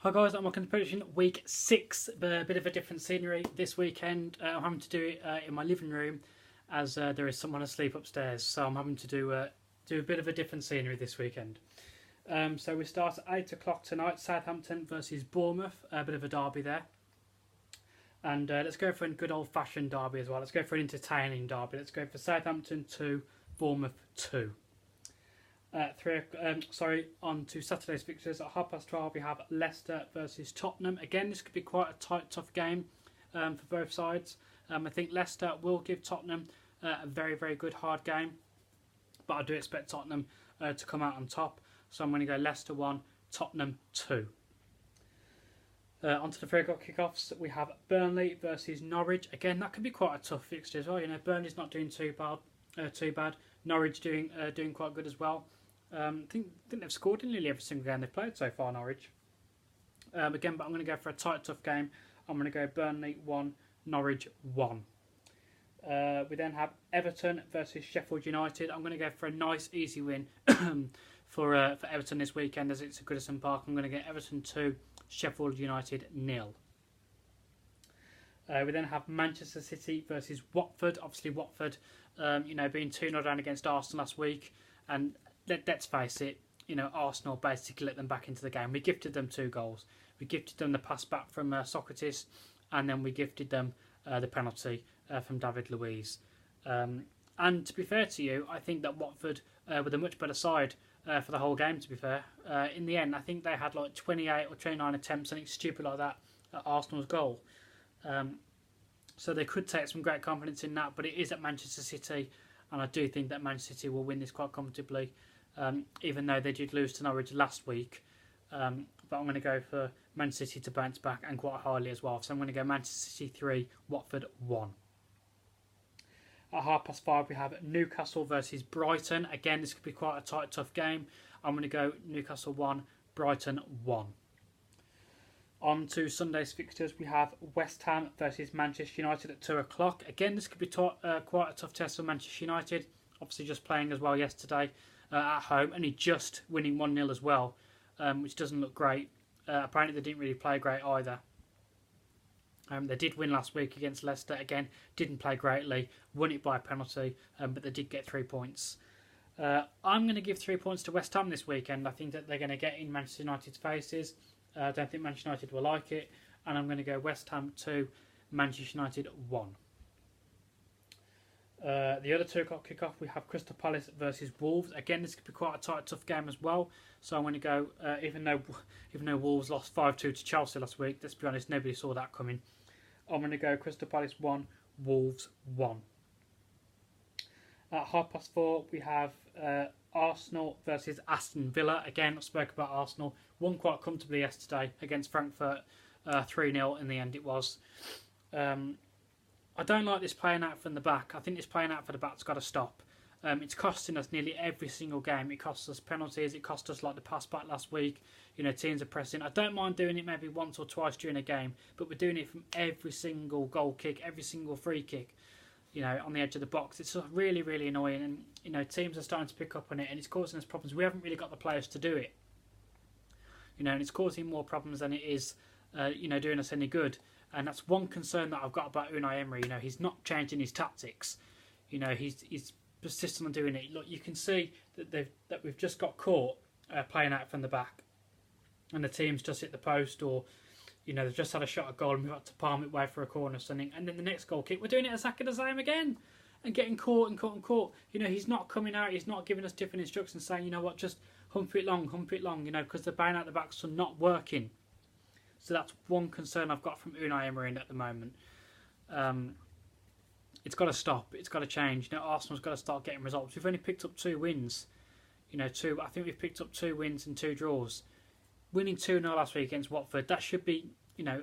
Hi guys, I'm welcome to prediction week 6. A bit of a different scenery this weekend. I'm having to do it in my living room as there is someone asleep upstairs. So I'm having to do a bit of a different scenery this weekend. So we start at 8 o'clock tonight, Southampton versus Bournemouth. A bit of a derby there. And let's go for a good old-fashioned derby as well. Let's go for an entertaining derby. Let's go for Southampton 2, Bournemouth 2. On to Saturday's fixtures at 12:30 we have Leicester versus Tottenham. Again, this could be quite a tight, tough game for both sides. I think Leicester will give Tottenham a very, very good, hard game, but I do expect Tottenham to come out on top. So I'm going to go Leicester 1, Tottenham 2. Onto the 3 o'clock kickoffs, we have Burnley versus Norwich. Again, that could be quite a tough fixture as well. You know, Burnley's not doing too bad. Norwich doing quite good as well. I think they've scored in nearly every single game they've played so far, Norwich. Again, but I'm going to go for a tight, tough game. I'm going to go Burnley 1, Norwich 1. We then have Everton versus Sheffield United. I'm going to go for a nice, easy win for Everton this weekend, as it's at Goodison Park. I'm going to get Everton 2, Sheffield United 0. We then have Manchester City versus Watford. Obviously, Watford, being 2-0 down against Aston last week, and let's face it, Arsenal basically let them back into the game. We gifted them 2 goals. We gifted them the pass back from Socrates, and then we gifted them the penalty from David Luiz. And to be fair to you, I think that Watford were the much better side for the whole game, to be fair. In the end, I think they had like 28 or 29 attempts, something stupid like that, at Arsenal's goal. So they could take some great confidence in that, but it is at Manchester City, and I do think that Manchester City will win this quite comfortably, even though they did lose to Norwich last week. But I'm going to go for Manchester City to bounce back, and quite highly as well. So I'm going to go Manchester City 3, Watford 1. At 5:30 we have Newcastle versus Brighton. Again, this could be quite a tight, tough game. I'm going to go Newcastle 1, Brighton 1. On to Sunday's fixtures, we have West Ham versus Manchester United at 2 o'clock. Again, this could be quite a tough test for Manchester United. Obviously, just playing as well yesterday at home, only just winning 1-0 as well, which doesn't look great. Apparently, they didn't really play great either. They did win last week against Leicester. Again, didn't play greatly, won it by a penalty, but they did get 3 points. I'm going to give 3 points to West Ham this weekend. I think that they're going to get in Manchester United's faces. I don't think Manchester United will like it, and I'm going to go West Ham 2, Manchester United 1. The other 2 o'clock kickoff, we have Crystal Palace versus Wolves. Again, this could be quite a tight, tough game as well. So I'm going to go, even though Wolves lost 5-2 to Chelsea last week, let's be honest, nobody saw that coming. I'm going to go Crystal Palace 1, Wolves 1. At 4:30 we have Arsenal versus Aston Villa. Again, I spoke about Arsenal. Won quite comfortably yesterday against Frankfurt, 3-0 in the end it was. I don't like this playing out from the back. I think this playing out for the back's got to stop. It's costing us nearly every single game. It costs us penalties. It cost us like the pass back last week. Teams are pressing. I don't mind doing it maybe once or twice during a game, but we're doing it from every single goal kick, every single free kick, on the edge of the box. It's really, really annoying, and teams are starting to pick up on it, and it's causing us problems. We haven't really got the players to do it, and it's causing more problems than it is, doing us any good. And that's one concern that I've got about Unai Emery. He's not changing his tactics. He's persistent on doing it. Look, you can see that we've just got caught playing out from the back, and the team's just hit the post, or they've just had a shot at goal and we've had to palm it away for a corner or something, and then the next goal kick, we're doing it exactly the same again, and getting caught and caught and caught. He's not coming out, he's not giving us different instructions, saying, just hump it long, because the bang out the backs are not working. So that's one concern I've got from Unai Emery at the moment. It's got to stop. It's got to change. Arsenal's got to start getting results. We've only picked up 2 wins. I think we've picked up 2 wins and 2 draws. Winning 2-0 last week against Watford, that should be,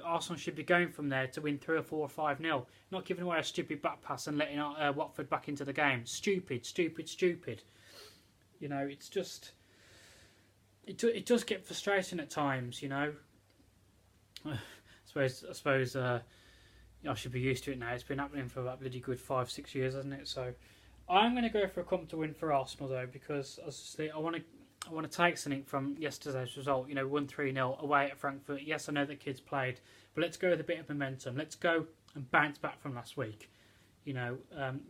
Arsenal should be going from there to win 3 or 4 or 5-0. Not giving away a stupid back pass and letting Watford back into the game. Stupid. It's just, it does get frustrating at times. I suppose I should be used to it now. It's been happening for about bloody good 5-6 years, hasn't it? So I'm going to go for a comfortable win for Arsenal though, because as I say, I want to take something from yesterday's result. You know, 1-3-0 away at Frankfurt. Yes, I know the kids played, but let's go with a bit of momentum. Let's go and bounce back from last week. You know,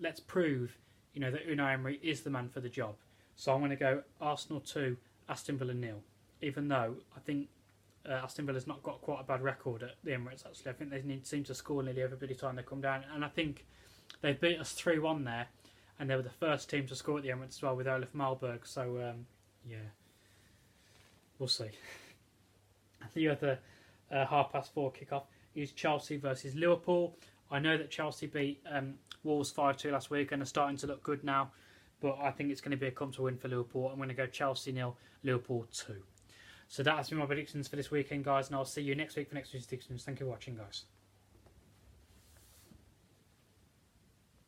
let's prove, you know, that Unai Emery is the man for the job. So I'm going to go Arsenal 2, Aston Villa 0. Even though I think Aston Villa's not got quite a bad record at the Emirates, actually. I think they seem to score nearly every time they come down. And I think they beat us 3-1 there. And they were the first team to score at the Emirates as well with Olaf Malberg. So, yeah, we'll see. The other 4:30 kickoff is Chelsea versus Liverpool. I know that Chelsea beat Wolves 5-2 last week and are starting to look good now. But I think it's going to be a comfortable win for Liverpool. I'm going to go Chelsea 0, Liverpool 2. So that has been my predictions for this weekend, guys. And I'll see you next week for next week's predictions. Thank you for watching, guys.